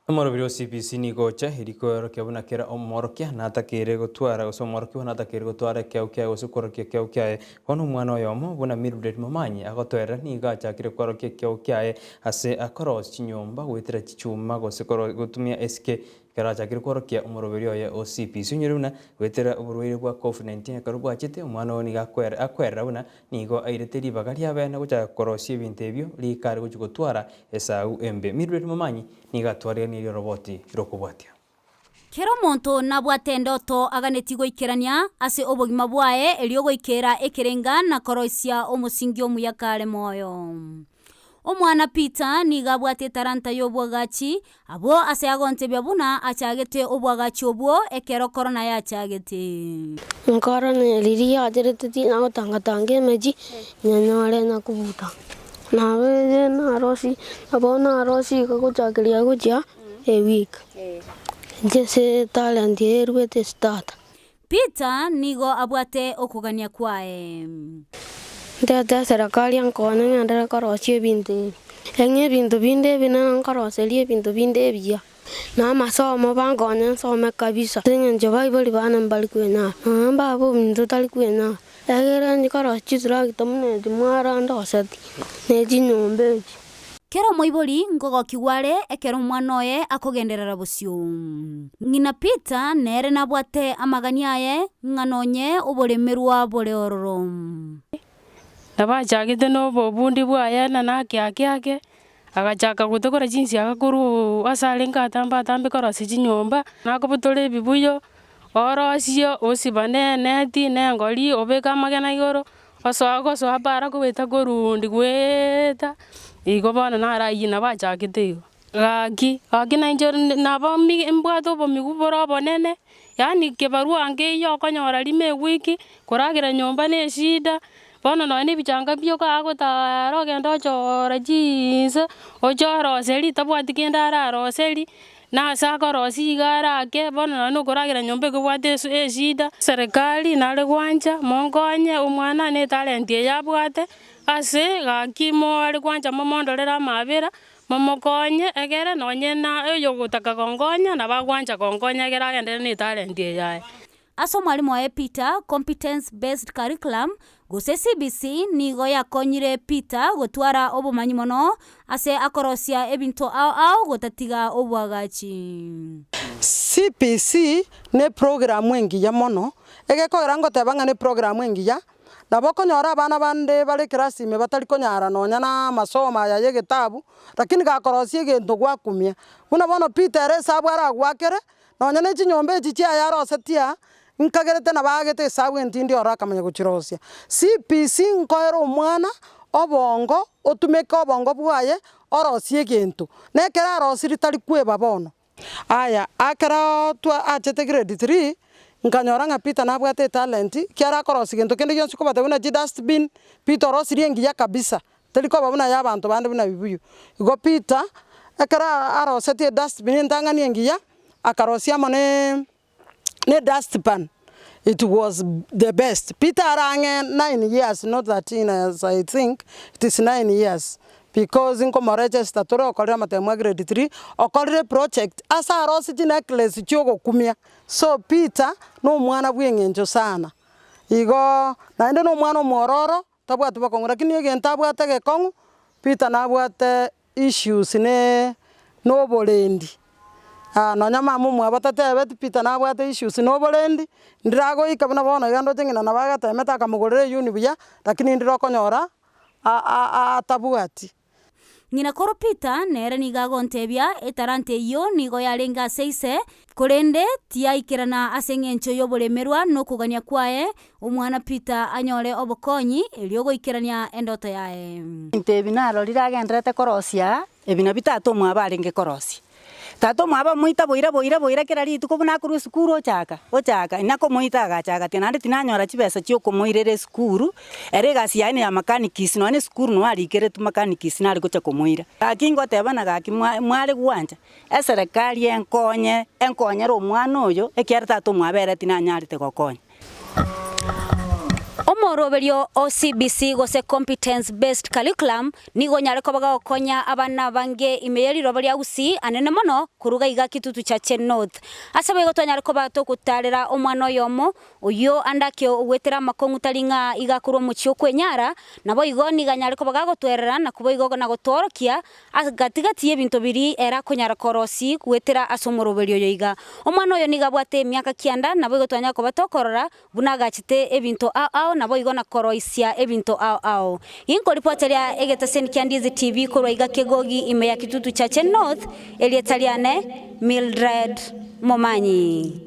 Omorobiri CBC ni gocha hiriko kyabuna kera omorokia natakere gotwara osomorokia natakere gotwara kyaukia osukorokia kyaukia hono mwana oyomo buna Mildred Momanyi agotwera ni gacha kire kworokia kyaukia ase akoros chinyomba gwetera chichuma gosekoro gotumia SK karacha kire kworokia omorobiri oye o CBC nyeruna gwetera oburwaire bwa COVID-19 karubwa chite omwana oni gakwera akwera buna nigo aireteri bagaria bana gocha korosia ebintu ebyo likare gochugotwara esau embe Mildred Momanyi ni gatwara ni roboti rokubwatia kero monto nabwate ndoto aganeti goikerania ase obogima bwae elio goikera ekerenga na koroisia omusingi omuyakare moyo omwana Peter niga bwate taranta y'obwagachi abo ase agonte byabuna achagete obwagachi obwo ekero corona yachagete Corona liri ajerete na tangatange meji nyanyare na kubuta nawe na rosi abona rosi ko chakiria gocha a week jese talent yerwete start Peter nigo abwate okugania kwae Tata serikali ankone ngandara korosie binte enge bintu binde bina koroselie bintu binde bia na masomo bangonya some kabisa nje bible bana mbali kwena mbabo bintu tali kwena egera ni korosie tura kitamune dimara ndosat ne jinyombe kero moibori ngogo kiware ekero mwana oye akogenderera busio ngina Peter nere nabwate amagania ye nganonye oboremerwa bore ororo nabachagite nobo bundi bwaya na nakiake agachaka gutokora jinsi agakuru asale ngatamba tambe korosi chinyomba nakobutore bibuyo orosio osibane neti nengori obeka magana igoro oso abara kubeta korundi gweta igo bana narayina bachagite igo gaki na injor nabo mbwato bo miguboro bonene yani kebarua ange yo konyora lime wiki koragira nyomba ne shida bono no ni bichanga byo ka agota rogendo chora jinse ochoro seli tabwati kenda raro seli na sako rosi gara ke bono no koragira nyombe ko bwate shida serikali nale gwanja mongonye umwana ne talent ya bwate ase gakimo ali gwanja momondolera mabera momokonye egere nonye na yo gutaka gongonya na bagwanja gongonya egera agende ne talent ya aso mwalimu wa Peter competence based curriculum gose CBC nigo yakonyire Peter gotwara obumanyi mono ase akorosia ebinto au gotatiga obwagachi CBC ne programu engiya mono egekogera ngotebanga ne programu engiya nabo konyora abana bande bali class ime batali konyara nonya na masoma ya gitabu lakini gakorosia egento gwakumia buna bono Peter esabwara gwakere nonya ne chinyombe chichia yarosetia nkagerete na bagete sabu entindi orakamanya guchirosia CBC nkoero omwana obongo otumeka obongo bwaye orosie gento nekera arosiri tali kweba bono aya akara twa achete grade 3 nkanyora nga Peter nabwate talent kiara korosi gento kende yonsi ko batabuna ji dustbin Peter orosiri engiya kabisa tali ko babuna ya bantu bande buna bibuyu go Peter akara arosete dustbin ntangani engiya akarosia mone ne dustpan. It was the best. Peter Arange 9 years, not 13 as I think. It is 9 years. Because in Comoreche Statoro, Okolre Matemwa grade 3, Okolre project, asa rosity necklace, Chogo Kumia. So Peter, no mwana bwengenjo sana. Igo, naende no mwana mororo, tabwatu bakongo, lakini again tabwatu ke kongo, Peter nabwatu issues ne no bolendi. No nyama mumu abatatebe Peter nabwate issues no bolendi ndirago ikabona bono yando tengina nabagata meta kamugorere yuni buya lakini ndiroko nyora atabwati ngina koro Peter nere nigago ntebia etarante yo nigo yalenga seise korende tiaikirana asengencho yobolemerwa no kugania kwae omwana Peter anyore obokonyi elio goikerania endoto yae ntebinaro liragendrete korosia ebina bitato mwabarenge korosia tato mwaba muita boira kera ritu ko buna kuru skuru ochaka inako muita agachaka tinande tinanyora chibesa chyo ko muirere skuru ere gasi yaine ya mechanics no ne skuru no ari kere tu mechanics nari gocha ko muira akingo tebana gaki mwale gwanja eserikali enkonye ro mwana oyo ekiara tato mwabere tinanyarite gokonya omoroberio o CBC gose competence based curriculum nigo nyareko bagakonya abana bange imeyeri roberia usi anene mono kuruga iga kitutu cha North asabe gotonyareko batokutarira omwana yomo uyo andakyo gwetera makongutalinga igakurwo muchio kwenyara nabo igoni ganyareko bagagotwerera na kubo igogo na gotorokia agatigati ebintu biri era kunyara korosi gwetera asomoroberio yoiga omwana oyo nigabwate miaka kianda nabo igotonyako batokorora bunagachite ebintu ao nabo igona koroisia ebintu ao inko reporteria egetaseni Kiandizi TV korwa iga kegogi ime ya kitutu cha North elietaliane Mildred Momanyi.